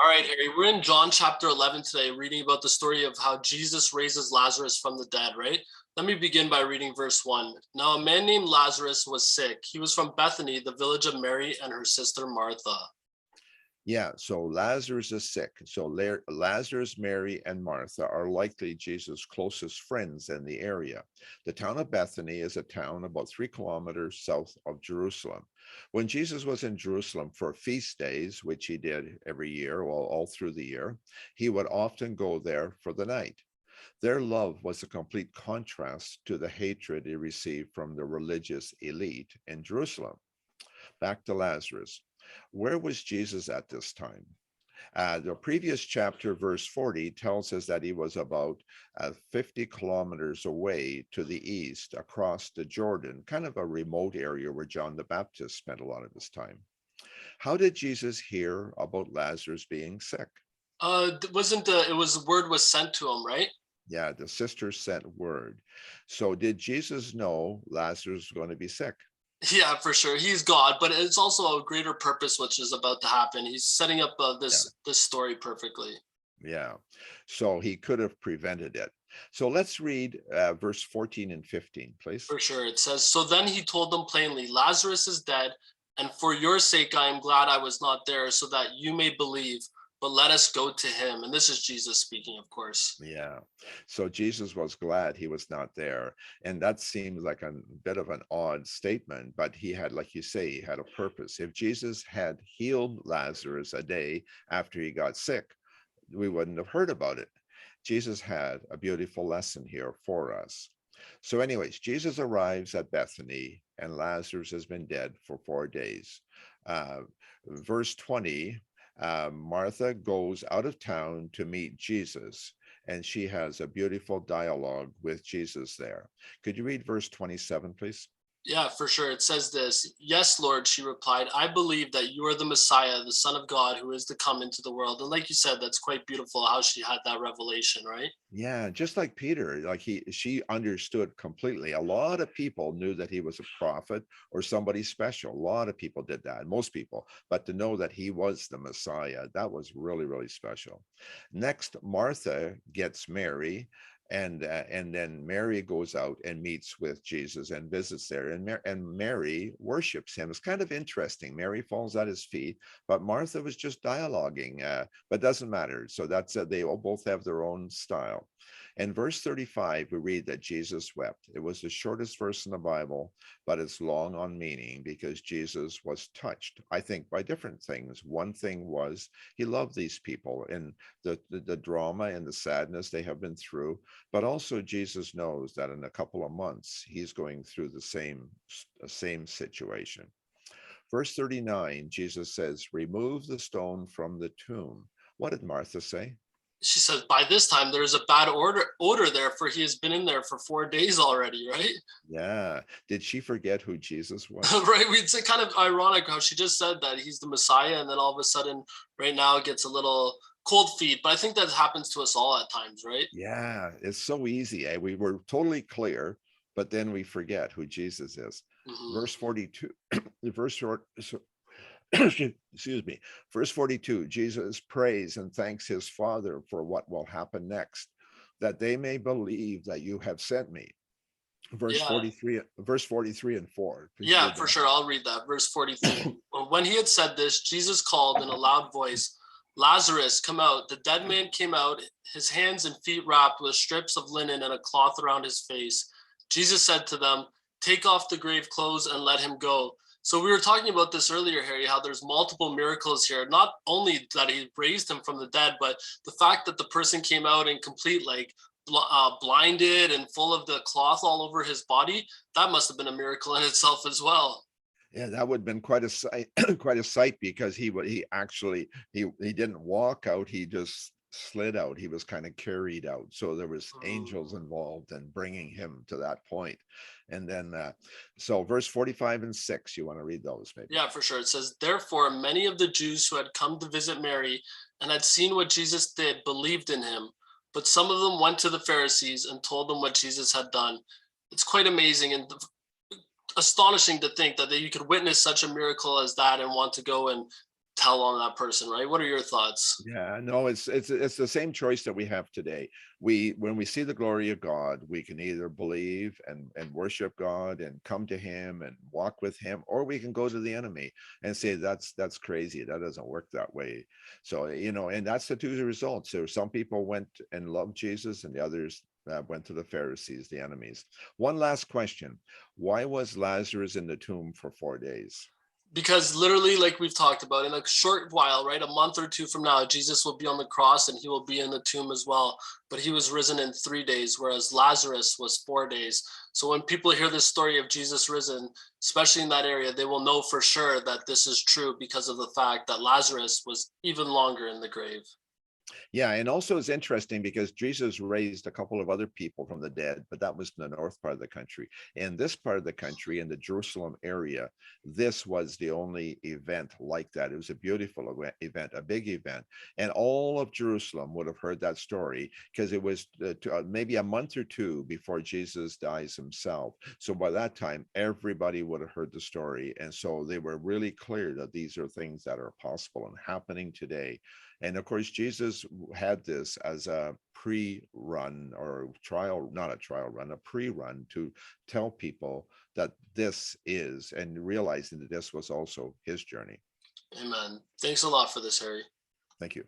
All right, Harry, we're in John chapter 11 today, reading about the story of how Jesus raises Lazarus from the dead, right? Let me begin by reading verse 1. Now, a man named Lazarus was sick. He was from Bethany, the village of Mary and her sister Martha. Yeah, so Lazarus is sick. So Lazarus, Mary, and Martha are likely Jesus' closest friends in the area. The town of Bethany is a town about 3 kilometers south of Jerusalem. When Jesus was in Jerusalem for feast days, which he did every year, well, all through the year, he would often go there for the night. Their love was a complete contrast to the hatred he received from the religious elite in Jerusalem. Back to Lazarus. Where was Jesus at this time? The previous chapter, verse 40, tells us that he was about 50 kilometers away to the east across the Jordan, kind of a remote area where John the Baptist spent a lot of his time. How did Jesus hear about Lazarus being sick? Wasn't the it was word was sent to him, right? Yeah, the sisters sent word. So did Jesus know Lazarus was going to be sick? Yeah, for sure. He's God, but it's also a greater purpose which is about to happen. He's setting up Yeah. this story perfectly. Yeah. So he could have prevented it. So let's read verse 14 and 15, please. For sure. It says, so then he told them plainly, Lazarus is dead, and for your sake I am glad I was not there, so that you may believe, but let us go to him. And this is Jesus speaking, of course. Yeah. So Jesus was glad he was not there. And that seems like a bit of an odd statement, but he had, like you say, he had a purpose. If Jesus had healed Lazarus a day after he got sick, we wouldn't have heard about it. Jesus had a beautiful lesson here for us. So, anyways, Jesus arrives at Bethany, and Lazarus has been dead for 4 days. Uh, verse 20, Martha goes out of town to meet Jesus, and she has a beautiful dialogue with Jesus there. Could you read verse 27, please? Yeah, for sure. It says this. Yes, Lord, she replied, I believe that you are the Messiah, the Son of God, who is to come into the world. And like you said, that's quite beautiful how she had that revelation, right? Yeah, just like Peter, like she understood completely. A lot of people knew that he was a prophet or somebody special. A lot of people did that, most people, but to know that he was the Messiah, that was really, really special. Next, Martha gets Mary, and then Mary goes out and meets with Jesus and visits there, and Mary worships him. It's kind of interesting. Mary falls at his feet, but Martha was just dialoguing, but doesn't matter. So that's they all both have their own style. In verse 35, we read that Jesus wept. It was the shortest verse in the Bible, but it's long on meaning because Jesus was touched, I think, by different things. One thing was he loved these people and the drama and the sadness they have been through, but also Jesus knows that in a couple of months he's going through the same situation. Verse 39, Jesus says, remove the stone from the tomb. What did Martha say? She says, by this time there's a bad odor there, for he has been in there for 4 days already, right? Yeah. Did she forget who Jesus was? Right. It's kind of ironic how she just said that he's the Messiah, and then all of a sudden, right now, it gets a little cold feet. But I think that happens to us all at times, right? Yeah, it's so easy. We were totally clear, but then we forget who Jesus is. Hmm. Verse 42, verse short, excuse me, verse 42, Jesus prays and thanks his Father for what will happen next, that they may believe that you have sent me. Yeah. Verse 43 and 4. Please Yeah, read for that. sure. I'll read that. Verse 43. When he had said this, Jesus called in a loud voice, Lazarus, come out. The dead man came out, his hands and feet wrapped with strips of linen and a cloth around his face. Jesus said to them, take off the grave clothes and let him go. So we were talking about this earlier, Harry, how there's multiple miracles here. Not only that he raised him from the dead, but the fact that the person came out in complete, like, blinded and full of the cloth all over his body, that must have been a miracle in itself as well. Yeah, that would have been quite a sight, quite a sight because he actually he didn't walk out, he just slid out. He was kind of carried out. So there was Mm. angels involved in bringing him to that point. And then so verse 45 and 6, you want to read those maybe? Yeah, for sure. It says, therefore, many of the Jews who had come to visit Mary and had seen what Jesus did believed in him. But some of them went to the Pharisees and told them what Jesus had done. It's quite amazing and astonishing to think that you could witness such a miracle as that and want to go and tell on that person, right? What are your thoughts? Yeah, no, it's the same choice that we have today. When we see the glory of God, we can either believe and worship God and come to Him and walk with Him, or we can go to the enemy and say that's crazy. That doesn't work that way. So and that's the two results. So some people went and loved Jesus, and the others went to the Pharisees, the enemies. One last question: why was Lazarus in the tomb for 4 days? Because literally, like we've talked about, in a short while, right, a month or two from now, Jesus will be on the cross and he will be in the tomb as well. But he was risen in 3 days, whereas Lazarus was 4 days. So when people hear this story of Jesus risen, especially in that area, they will know for sure that this is true because of the fact that Lazarus was even longer in the grave. Yeah, and also it's interesting because Jesus raised a couple of other people from the dead, but that was in the north part of the country. In this part of the country, in the Jerusalem area, this was the only event like that. It was a beautiful event, a big event. And all of Jerusalem would have heard that story because it was maybe a month or two before Jesus dies himself. So by that time, everybody would have heard the story. And so they were really clear that these are things that are possible and happening today. And of course, Jesus had this as a pre-run or trial, not a trial run, a pre-run to tell people that this is, and realizing that this was also his journey. Amen. Thanks a lot for this, Harry. Thank you.